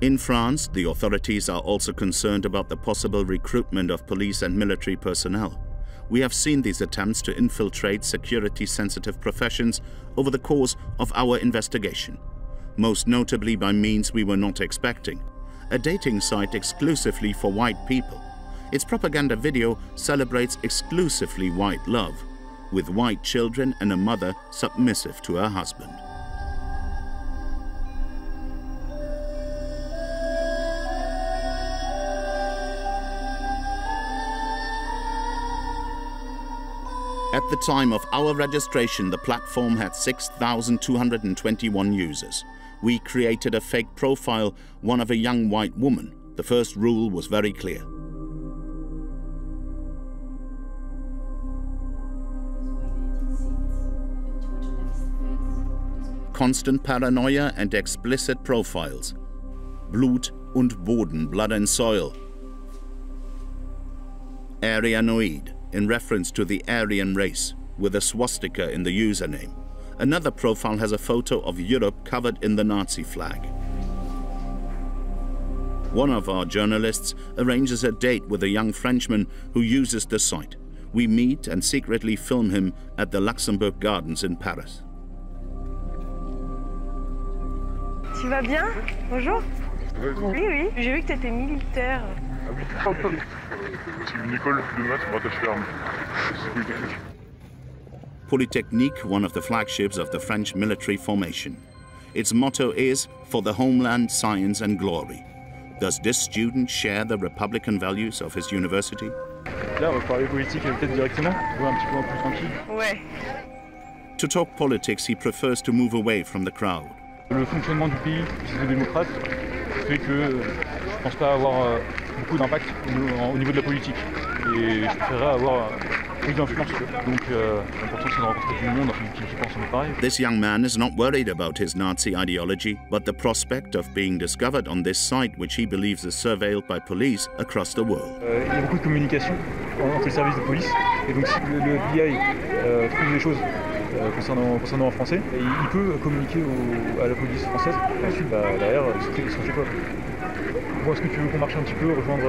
In France, the authorities are also concerned about the possible recruitment of police and military personnel. We have seen these attempts to infiltrate security-sensitive professions over the course of our investigation, most notably by means we were not expecting: a dating site exclusively for white people. Its propaganda video celebrates exclusively white love, with white children and a mother submissive to her husband. At the time of our registration, the platform had 6,221 users. We created a fake profile, one of a young white woman. The first rule was very clear. Constant paranoia and explicit profiles. Blut und Boden, blood and soil. Aryanoid, in reference to the Aryan race, with a swastika in the username. Another profile has a photo of Europe covered in the Nazi flag. One of our journalists arranges a date with a young Frenchman who uses the site. We meet and secretly film him at the Luxembourg Gardens in Paris. Tu vas bien? Bonjour. Oui, oui. J'ai vu que tu étais militaire. Ah oui, c'est une école de maths pour attache ferme. C'est Polytechnique. Polytechnique, one of the flagships of the French military formation. Its motto is, "For the homeland, science and glory." Does this student share the Republican values of his university? Là, on va parler politique peut-être directement, pour un petit peu plus tranquille. Ouais. To talk politics, he prefers to move away from the crowd. Le fonctionnement du pays, démocrate, fait que je pense pas avoir beaucoup d'impact au niveau de la politique. Et je préférerais avoir plus d'influence. Donc l'important c'est de rencontrer tout le monde qui pense pareil. This young man is not worried about his Nazi ideology, but the prospect of being discovered on this site which he believes is surveilled by police across the world. Il y a beaucoup de communication entre les services de police. Et donc si le FBI trouve des choses concernant en français, et il peut communiquer à la police française. Et ensuite, derrière, ils sont chez toi. Bon, est-ce que tu veux qu'on marche un petit peu, rejoindre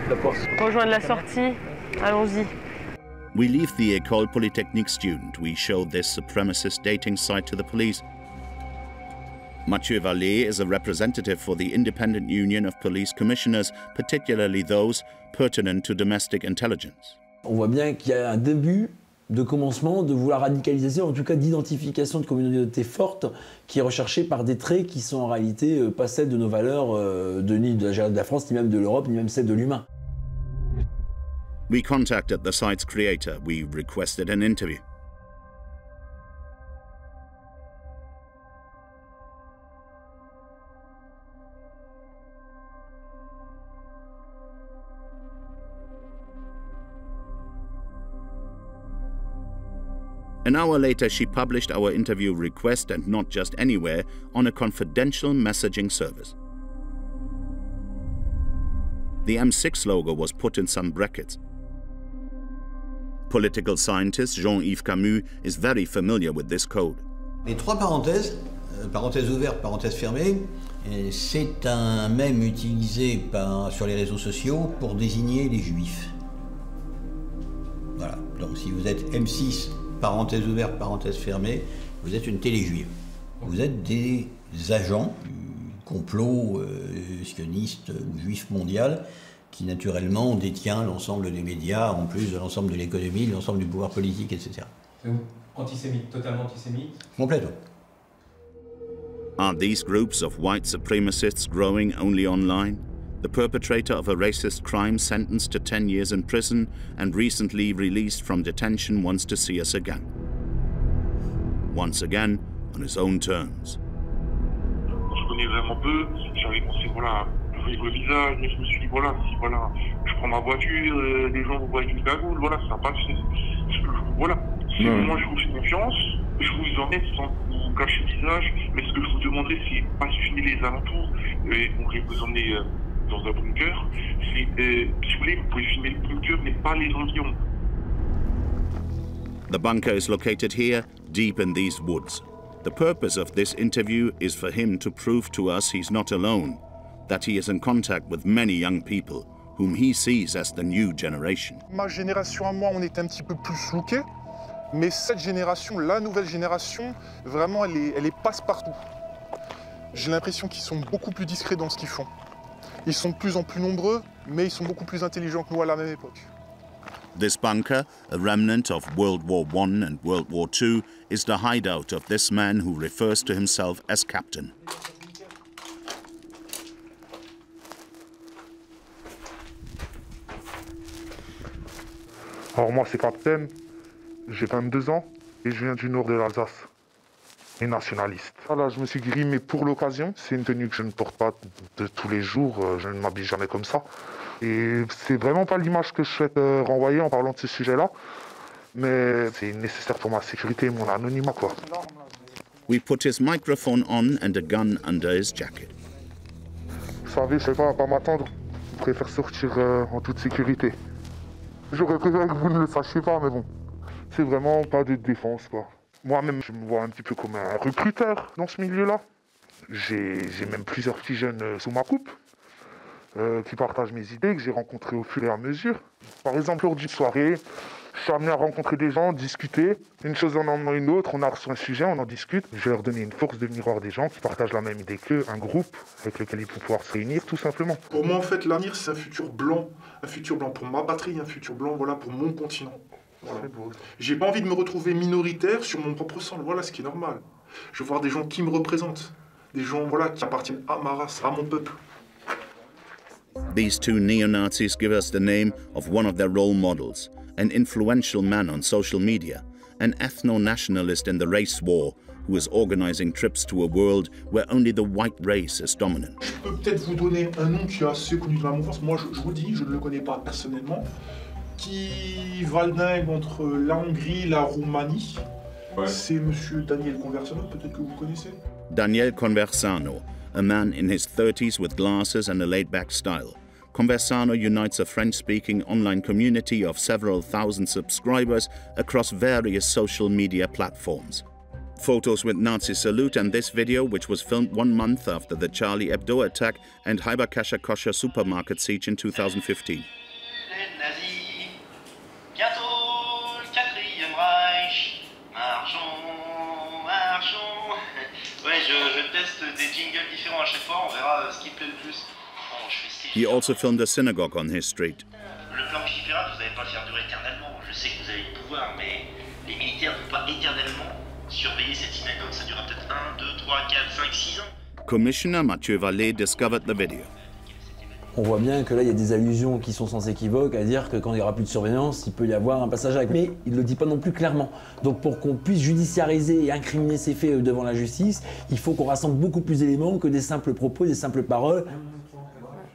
la porte? Rejoindre la sortie, allons-y. We leave the École Polytechnique student. We show this supremacist dating site to the police. Mathieu Vallée is a representative for the Independent Union of Police Commissioners, particularly those pertinent to domestic intelligence. On voit bien qu'il y a un début de commencement de vouloir radicaliser, en tout cas d'identification de communautés fortes qui est recherchée par des traits qui sont en réalité pas celles de nos valeurs ni de la France, ni même de l'Europe, ni même celles de l'humain. We contacted the site's creator. We requested an interview. An hour later, she published our interview request, and not just anywhere, on a confidential messaging service. The M6 logo was put in some brackets. Political scientist Jean-Yves Camus is very familiar with this code. Les trois parenthèses, parenthèse ouverte, parenthèse fermée, c'est un mème utilisé sur les réseaux sociaux pour désigner les juifs. Voilà, donc si vous êtes M6, parenthèse ouverte, parenthèse fermée, vous êtes une télé-juive. Vous êtes des agents du complot sioniste ou juif mondial qui naturellement détient l'ensemble des médias, en plus de l'ensemble de l'économie, l'ensemble du pouvoir politique, etc. C'est antisémite, totalement antisémite? Complètement. Are these groups of white supremacists growing only online? The perpetrator of a racist crime sentenced to 10 years in prison and recently released from detention wants to see us again. Once again, on his own terms. Je connais vraiment peu, j'avais pensé, voilà, je voyais le visage, mais je me suis dit, voilà, si voilà, je prends ma voiture, les gens vous voient avec une cagoule, voilà, ça passe, voilà. Si moi je vous fais confiance, je vous emmène sans vous cacher le visage, mais ce que je vous demanderais, c'est pas filmer les alentours, et donc je vais vous emmener dans un bunker. Si vous voulez, vous pouvez filmer le bunker, mais pas les environs. The bunker is located here, deep in these woods. The purpose of this interview is for him to prove to us he's not alone. that he is in contact with many young people whom he sees as the new generation. Ma génération à moi, on était un petit peu plus lookés, mais cette génération, la nouvelle génération, vraiment, elle est passe-partout. J'ai l'impression qu'ils sont beaucoup plus discrets dans ce qu'ils font. Ils sont de plus en plus nombreux, mais ils sont beaucoup plus intelligents que nous à la même époque. This bunker, a remnant of World War I and World War II, is the hideout of this man who refers to himself as Captain. Alors moi c'est Captain, j'ai 22 ans et je viens du nord de l'Alsace, et nationaliste. Voilà, je me suis grimé pour l'occasion, c'est une tenue que je ne porte pas de tous les jours, je ne m'habille jamais comme ça. Et c'est vraiment pas l'image que je souhaite renvoyer en parlant de ce sujet-là, mais c'est nécessaire pour ma sécurité et mon anonymat, quoi. We put his microphone on and a gun under his jacket. Vous savez, je ne sais pas, à pas m'attendre, je préfère sortir en toute sécurité. J'aurais préféré que vous ne le sachiez pas, mais bon, c'est vraiment pas de défense, quoi. Moi-même, je me vois un petit peu comme un recruteur dans ce milieu-là. J'ai même plusieurs petits jeunes sous ma coupe qui partagent mes idées, que j'ai rencontrés au fur et à mesure. Par exemple, lors d'une soirée, je suis amené à rencontrer des gens, discuter. Une chose en emmenant une autre, on a reçu un sujet, on en discute. Je vais leur donner une force de venir voir des gens qui partagent la même idée qu'eux, un groupe avec lequel ils vont pouvoir se réunir, tout simplement. Pour moi, en fait, l'avenir, c'est un futur blanc pour ma patrie, un futur blanc, voilà, pour mon continent. Voilà. J'ai pas envie de me retrouver minoritaire sur mon propre sang, voilà ce qui est normal. Je veux voir des gens qui me représentent, des gens voilà, qui appartiennent à ma race, à mon peuple. These two neo-Nazis give us the name of one of their role models, an influential man on social media, an ethno-nationalist in the race war, who is organizing trips to a world where only the white race is dominant. Je peux peut-être vous donner un nom qui est assez connu de la mouvance. Moi, je vous dis, je ne le connais pas personnellement. Qui valdingue entre la Hongrie et la Roumanie. Ouais. C'est monsieur Daniel Conversano, peut-être que vous connaissez. Daniel Conversano, a man in his 30s with glasses and a laid-back style. Conversano unites a French-speaking online community of several thousand subscribers across various social media platforms. Photos with Nazi salute and this video, which was filmed 1 month after the Charlie Hebdo attack and Hypercacher Kosher supermarket siege in 2015. Bientôt le 4e Reich, marchons, marchons. Ouais, je teste des jingles différents à chaque fois, on verra ce qui plaît le plus. Bon, je fais He also filmed a synagogue on his street. Le plan Pifera, vous n'allez pas le faire durer éternellement. Je sais que vous avez le pouvoir, mais les militaires ne vont pas éternellement surveiller cette synagogue. Ça durera peut-être 1, 2, 3, 4, 5, 6 ans. Commissioner Mathieu Vallée discovered the video. On voit bien que là, il y a des allusions qui sont sans équivoque à dire que quand il n'y aura plus de surveillance, il peut y avoir un passage avec. Mais il ne le dit pas non plus clairement. Donc pour qu'on puisse judiciariser et incriminer ces faits devant la justice, il faut qu'on rassemble beaucoup plus d'éléments que des simples propos, des simples paroles.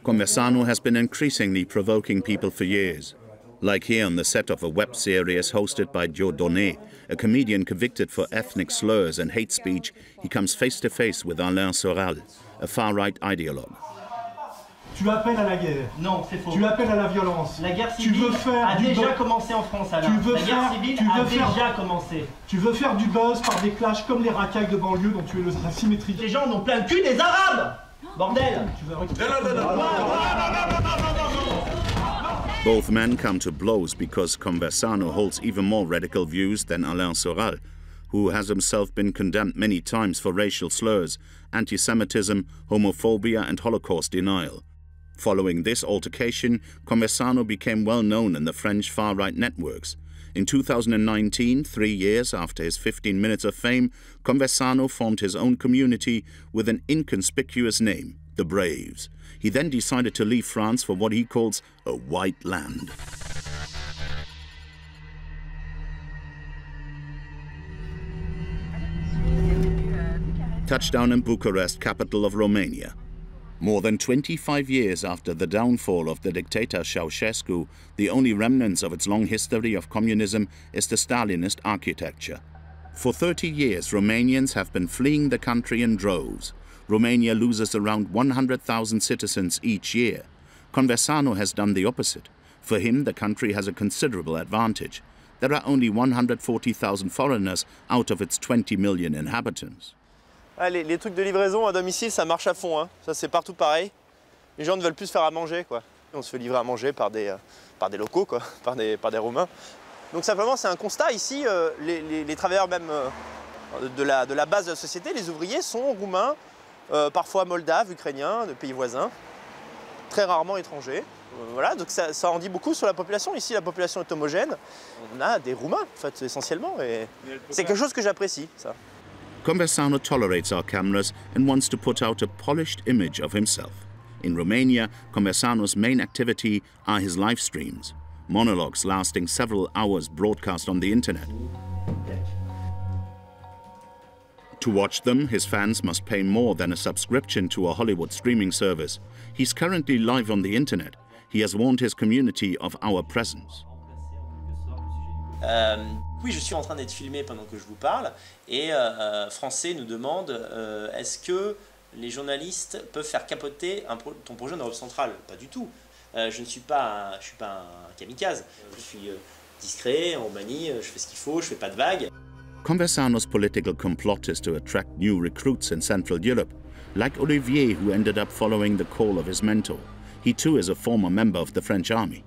Conversano has been increasingly provoking people for years. Like here on the set of a web series hosted by Joe Donnet, a comedian convicted for ethnic slurs and hate speech, he comes face to face with Alain Soral, a far-right ideologue. Tu appelles à la guerre. Non, c'est faux. Tu appelles à la violence. La guerre civile a déjà commencé en France, Alain. La guerre civile a déjà commencé. Tu veux faire du buzz par des clashs comme les racailles de banlieue dont tu es la symétrie. Les gens n'ont plein le cul des Arabes. Bordel. Both men come to blows because Conversano holds even more radical views than Alain Soral, who has himself been condemned many times for racial slurs, anti-Semitism, homophobia and Holocaust denial. Following this altercation, Conversano became well known in the French far-right networks. In 2019, 3 years after his 15 minutes of fame, Conversano formed his own community with an inconspicuous name, the Braves. He then decided to leave France for what he calls a white land. Touchdown in Bucharest, capital of Romania. More than 25 years after the downfall of the dictator Ceausescu, the only remnants of its long history of communism is the Stalinist architecture. For 30 years, Romanians have been fleeing the country in droves. Romania loses around 100,000 citizens each year. Conversano has done the opposite. For him, the country has a considerable advantage. There are only 140,000 foreigners out of its 20 million inhabitants. Ah, les trucs de livraison à domicile, ça marche à fond, hein. Ça c'est partout pareil. Les gens ne veulent plus se faire à manger, quoi. On se fait livrer à manger par des locaux, quoi, par des Roumains. Donc simplement, c'est un constat ici, les travailleurs même de la base de la société, les ouvriers sont roumains, parfois moldaves, ukrainiens, de pays voisins, très rarement étrangers. Voilà, donc ça en dit beaucoup sur la population. Ici, la population est homogène. On a des Roumains, en fait, essentiellement, et c'est quelque chose que j'apprécie, ça. Conversano tolerates our cameras and wants to put out a polished image of himself. In Romania, Conversano's main activity are his live streams, monologues lasting several hours broadcast on the internet. To watch them, his fans must pay more than a subscription to a Hollywood streaming service. He's currently live on the internet. He has warned his community of our presence. Oui, je suis en train d'être filmé pendant que je vous parle et Français nous demande est-ce que les journalistes peuvent faire capoter ton projet en Europe centrale? Pas du tout. Je ne suis pas un kamikaze. Je suis discret en Roumanie, je fais ce qu'il faut, je fais pas de vagues. Conversano's political complot is to attract new recruits in Central Europe, like Olivier, who ended up following the call of his mentor. He too is a former member of the French army.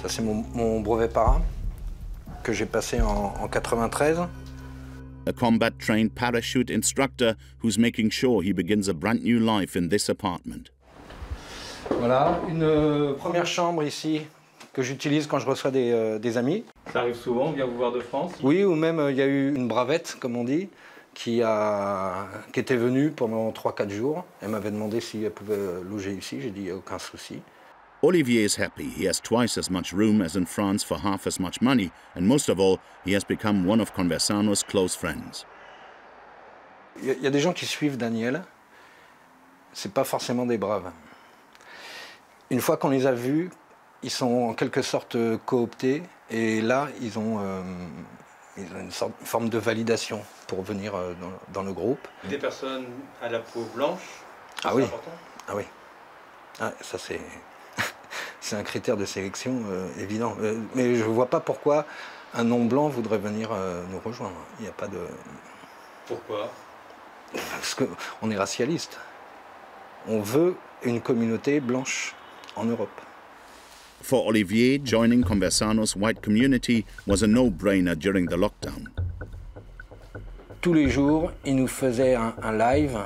Ça c'est mon brevet para que j'ai passé en 93. A combat-trained parachute instructor who's making sure he begins a brand new life in this apartment. Voilà, une première chambre ici que j'utilise quand je reçois des amis. Ça arrive souvent, on vient vous voir de France? Oui, ou même il y a eu une bravette, comme on dit, qui était venue pendant 3-4 jours. Elle m'avait demandé si elle pouvait loger ici, j'ai dit il n'y a aucun souci. Olivier is happy. He has twice as much room as in France for half as much money, and most of all, he has become one of Conversano's close friends. Il y a des gens qui suivent Daniel, c'est pas forcément des braves. Une fois qu'on les a vus, ils sont en quelque sorte cooptés, et là, ils ont une forme de validation pour venir dans le groupe. Des personnes à la peau blanche, ah oui. Important. Ah oui. Ah, ça c'est... C'est un critère de sélection évident. Mais je ne vois pas pourquoi un non-blanc voudrait venir nous rejoindre. Il n'y a pas de... Pourquoi? Parce qu'on est racialiste. On veut une communauté blanche en Europe. For Olivier, joining Conversano's white community was a no-brainer during the lockdown. Tous les jours, il nous faisait un live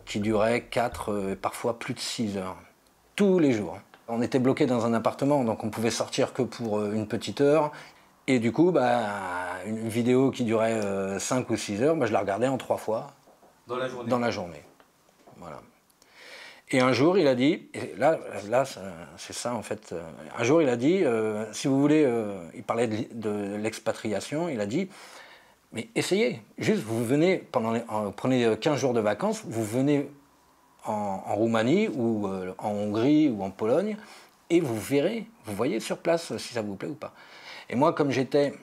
qui durait 4, parfois plus de 6 heures. Tous les jours. On était bloqué dans un appartement, donc on pouvait sortir que pour une petite heure. Et du coup, une vidéo qui durait 5 ou 6 heures, je la regardais en 3 fois. Dans la journée? Dans la journée. Voilà. Et un jour, il a dit, et là c'est ça en fait, un jour il a dit, si vous voulez, il parlait de l'expatriation, il a dit, mais essayez, juste vous venez, prenez 15 jours de vacances, vous venez en Roumanie ou en Hongrie ou en Pologne et vous verrez, vous voyez sur place si ça vous plaît ou pas. Et moi, comme j'étais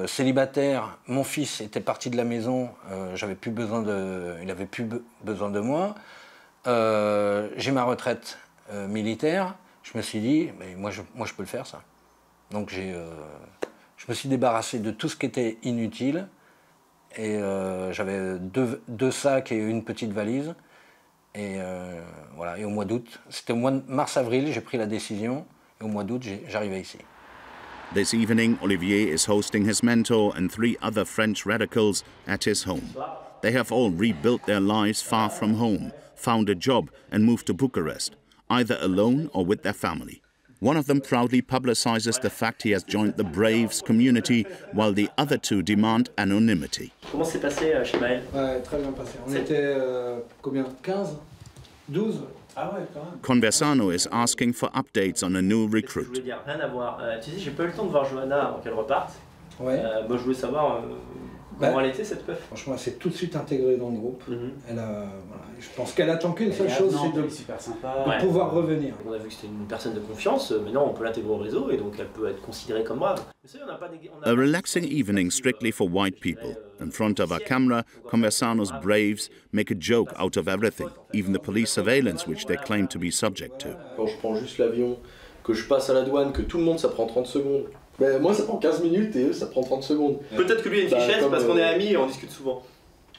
célibataire, mon fils était parti de la maison, il n'avait plus besoin de moi, j'ai ma retraite militaire, je me suis dit, mais moi je peux le faire ça. Donc je me suis débarrassé de tout ce qui était inutile et j'avais deux sacs et une petite valise. Et voilà, et au mois d'août, c'était au mois de mars-avril, j'ai pris la décision, et au mois d'août, j'arrivais ici. This evening, Olivier is hosting his mentor and 3 other French radicals at his home. They have all rebuilt their lives far from home, found a job and moved to Bucharest, either alone or with their family. One of them proudly publicizes the fact he has joined the Braves community, while the other 2 demand anonymity. Comment s'est passé chez Maël? Ouais, très bien passé. On était combien? 15? 12? Ah ouais, quand même. Conversano is asking for updates on a new recruit. Je voulais dire, rien à voir. Tu sais, j'ai pas eu le temps de voir Johanna avant qu'elle reparte. Ouais. Moi, je voulais savoir comment elle était, cette meuf. Franchement, elle s'est tout de suite intégrée dans le groupe. Elle a, voilà, je pense qu'elle attend qu'une seule chose, c'est de pouvoir revenir. On a vu que c'était une personne de confiance, maintenant on peut l'intégrer au réseau et donc elle peut être considérée comme brave. A relaxing evening strictly for white people. In front of our camera, Conversano's Braves make a joke out of everything, even the police surveillance which they claim to be subject to. Quand je prends juste l'avion, que je passe à la douane, que tout le monde ça prend 30 secondes, Ben, moi ça prend 15 minutes et eux ça prend 30 secondes. Peut-être que lui a une fichesse parce qu'on est amis et on discute souvent.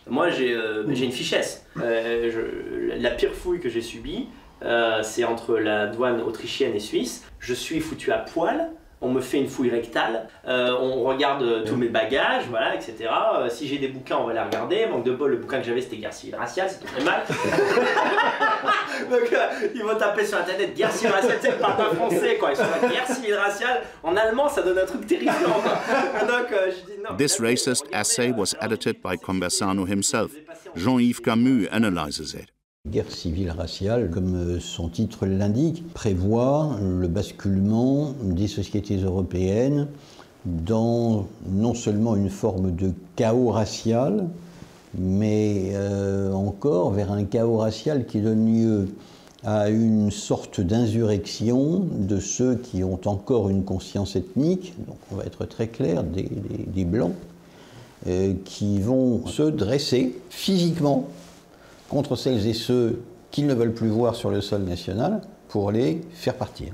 Moi j'ai une fichesse. La pire fouille que j'ai subie, c'est entre la douane autrichienne et suisse. Je suis foutu à poil. On me fait une fouille rectale, on regarde tous mes bagages, voilà, etc. Si j'ai des bouquins, on va les regarder. Manque de bol, le bouquin que j'avais c'était Guerre civile raciale, c'était très mal. Donc ils vont taper sur internet Guerre civile raciale, tu sais, ils parlent pas français quoi. Ils sont là, Guerre civile raciale, en allemand ça donne un truc terrifiant quoi. Donc je dis non. This racist essay was edited by Conversano himself. Jean-Yves Camus analyses it. Guerre civile raciale, comme son titre l'indique, prévoit le basculement des sociétés européennes dans non seulement une forme de chaos racial, mais encore vers un chaos racial qui donne lieu à une sorte d'insurrection de ceux qui ont encore une conscience ethnique, donc on va être très clair, des Blancs, qui vont se dresser physiquement contre celles et ceux qu'ils ne veulent plus voir sur le sol national pour les faire partir.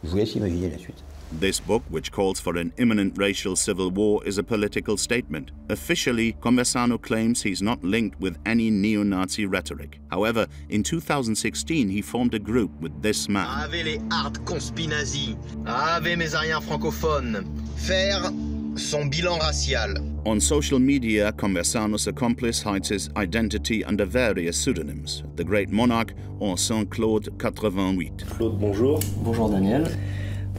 Je vous laisse imaginer la suite. This book, which calls for an imminent racial civil war, is a political statement. Officially, Conversano claims he's not linked with any neo-Nazi rhetoric. However, in 2016, he formed a group with this man. Ave les hard conspi nazis, ave mes ariens francophones, faire son bilan racial. On social media, Conversano's accomplice hides his identity under various pseudonyms. The Great Monarch or Saint-Claude 88. Claude, bonjour. Bonjour Daniel.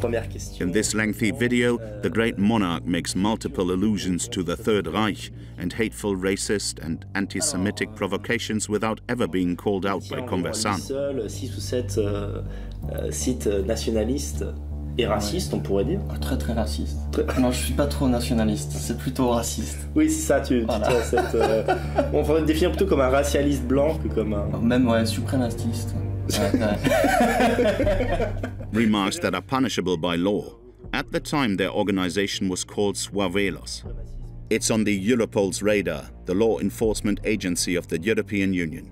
Première question. In this lengthy video, the Great Monarch makes multiple allusions to the Third Reich and hateful racist and anti-Semitic provocations without ever being called out by Conversano. Seul 6 ou 7 sites nationalistes et raciste, on pourrait dire. Très très raciste. Non, je suis pas trop nationaliste, c'est plutôt raciste. Oui, c'est ça, voilà. On va te définir plutôt comme un racialiste blanc que comme un... Même, ouais, suprématiste. Remarks that are punishable by law. At the time, their organization was called Suavelos. It's on the Europol's radar, the law enforcement agency of the European Union.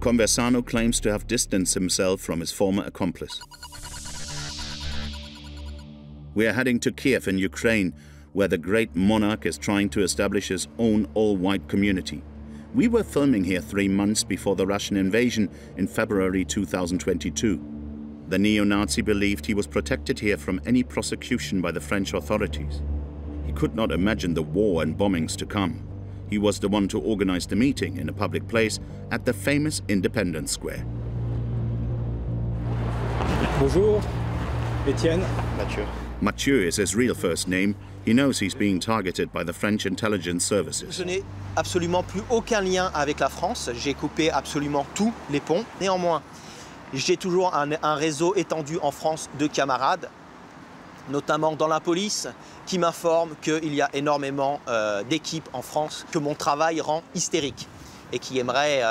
Conversano claims to have distanced himself from his former accomplice. We are heading to Kiev in Ukraine, where the Great Monarch is trying to establish his own all-white community. We were filming here 3 months before the Russian invasion in February 2022. The neo-Nazi believed he was protected here from any prosecution by the French authorities. He could not imagine the war and bombings to come. He was the one to organize the meeting in a public place at the famous Independence Square. Bonjour, Étienne. Mathieu. Mathieu is his real first name. He knows he's being targeted by the French intelligence services. Je n'ai absolument plus aucun lien avec la France. J'ai coupé absolument tous les ponts. Néanmoins, j'ai toujours un réseau étendu en France de camarades, notamment dans la police, qui m'informent qu'il y a énormément d'équipes en France que mon travail rend hystérique et qui aimeraient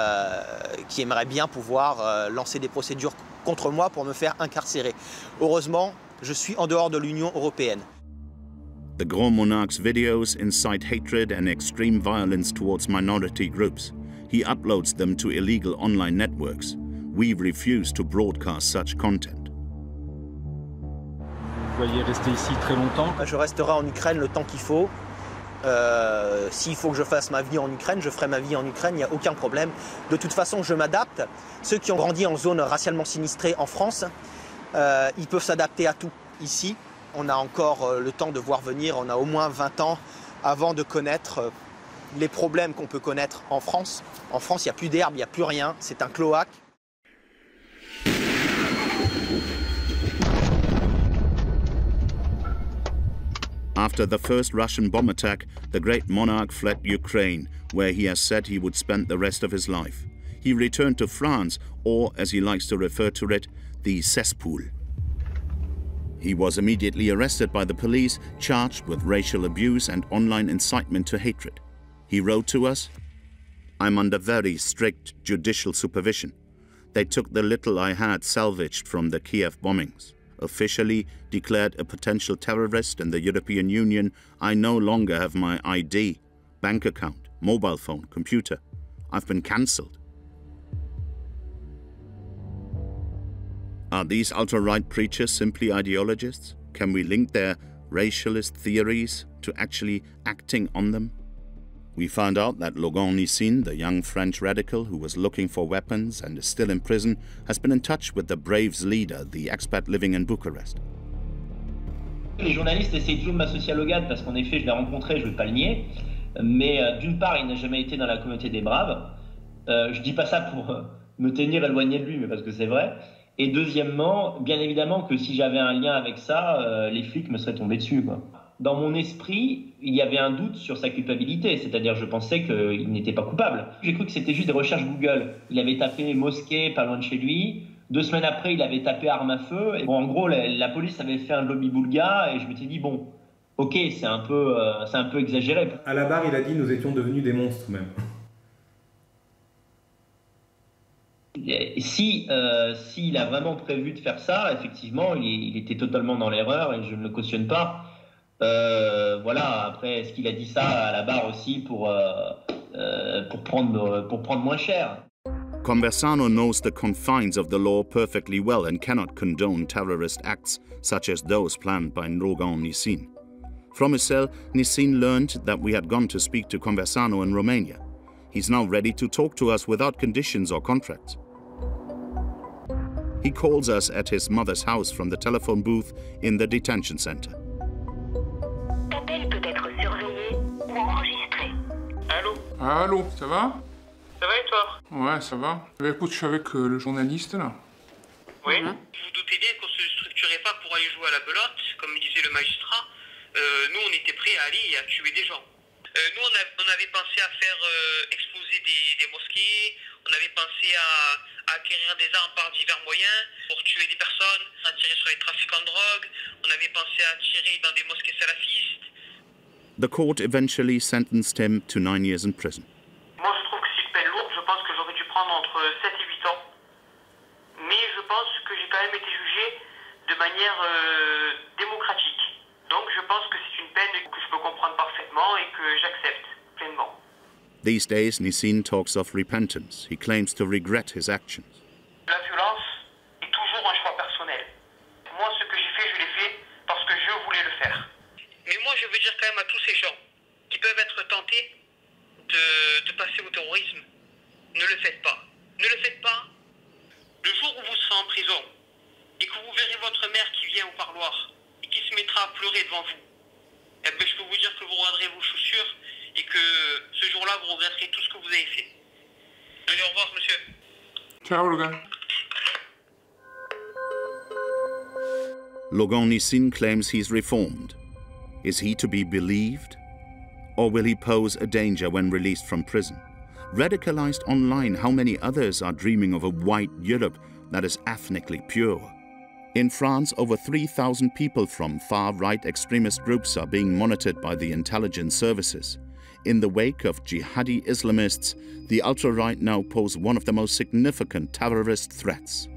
bien pouvoir lancer des procédures contre moi pour me faire incarcérer. Heureusement, je suis en dehors de l'Union européenne. The Grand Monarch's videos incite hatred and extreme violence towards minority groups. He uploads them to illegal online networks. We refuse to broadcast such content. Vous voyez rester ici très longtemps? Je resterai en Ukraine le temps qu'il faut. S'il faut que je fasse ma vie en Ukraine, je ferai ma vie en Ukraine, il n'y a aucun problème. De toute façon, je m'adapte. Ceux qui ont grandi en zone racialement sinistrée en France, ils peuvent s'adapter à tout. Ici, on a encore le temps de voir venir, on a au moins 20 ans avant de connaître les problèmes qu'on peut connaître en France. En France, il n'y a plus d'herbe, il n'y a plus rien, c'est un cloaque. After the first Russian bomb attack, the Great Monarch fled Ukraine, where he has said he would spend the rest of his life. He returned to France, or, as he likes to refer to it, the cesspool. He was immediately arrested by the police, charged with racial abuse and online incitement to hatred. He wrote to us, "I'm under very strict judicial supervision. They took the little I had salvaged from the Kiev bombings. officially declared a potential terrorist in the European Union, I no longer have my ID, bank account, mobile phone, computer. I've been cancelled. Are these ultra-right preachers simply ideologists? Can we link their racialist theories to actually acting on them? We found out that Logan Nissin, the young French radical who was looking for weapons and is still in prison, has been in touch with the Braves leader, the expat living in Bucharest. Les journalistes essayent toujours de m'associer à Logan parce qu'en effet, je l'ai rencontré, je ne vais pas le nier. Mais d'une part, il n'a jamais été dans la communauté des Braves. Je ne dis pas ça pour me tenir éloigné de lui, mais parce que c'est vrai. Et deuxièmement, bien évidemment que si j'avais un lien avec ça, les flics me seraient tombés dessus, quoi. Dans mon esprit, il y avait un doute sur sa culpabilité, c'est-à-dire je pensais qu'il n'était pas coupable. J'ai cru que c'était juste des recherches Google. Il avait tapé mosquée pas loin de chez lui. 2 semaines après, il avait tapé arme à feu. Et bon, en gros, la police avait fait un lobby-boulga et je m'étais dit, bon, ok, c'est un peu exagéré. À la barre, il a dit nous étions devenus des monstres même. S'il a vraiment prévu de faire ça, effectivement, il était totalement dans l'erreur et je ne le cautionne pas. Voilà, après, est-ce qu'il a dit ça à la barre aussi pour prendre moins cher? Conversano knows the confines of the law perfectly well and cannot condone terrorist acts such as those planned by Logan Nissin. From his cell, Nissin learned that we had gone to speak to Conversano in Romania. He's now ready to talk to us without conditions or contracts. He calls us at his mother's house from the telephone booth in the detention center. L'appel peut être surveillé ou enregistré. Allô? Allô, ça va? Ça va et toi? Ouais, ça va. Écoute, je suis avec le journaliste là. Oui. Vous vous doutez bien qu'on se structurait pas pour aller jouer à la belote, comme disait le magistrat. Nous, on était prêts à aller et à tuer des gens. Nous, on avait pensé à faire exploser des mosquées, on avait pensé à acquérir des armes par divers moyens pour tuer des personnes, à tirer sur les trafiquants de drogue, on avait pensé à tirer dans des mosquées salafistes. The court eventually sentenced him to 9 years in prison. Moi, je trouve que c'est une peine lourde, je pense que j'aurais dû prendre entre 7 et 8 ans. Mais je pense que j'ai quand même été jugé de manière démocratique. Donc je pense que c'est une peine que je peux comprendre parfaitement et que j'accepte pleinement. These days, Nissin talks of repentance. He claims to regret his actions. La violence est toujours un choix personnel. Moi, ce que j'ai fait, je l'ai fait parce que je voulais le faire. Mais moi, je veux dire quand même à tous ces gens qui peuvent être tentés de passer au terrorisme, ne le faites pas. Ne le faites pas. Le jour où vous serez en prison et que vous verrez votre mère qui vient au parloir et qui se mettra à pleurer devant vous, eh ben, je peux vous dire que vous regarderez vos chaussures et que ce jour-là, vous regretterez tout ce que vous avez fait. Allez, au revoir, monsieur. Ciao, Logan. Logan Nissin claims he's reformed. Is he to be believed? Or will he pose a danger when released from prison? Radicalized online, how many others are dreaming of a white Europe that is ethnically pure? In France, over 3,000 people from far-right extremist groups are being monitored by the intelligence services. In the wake of jihadi Islamists, the ultra-right now pose one of the most significant terrorist threats.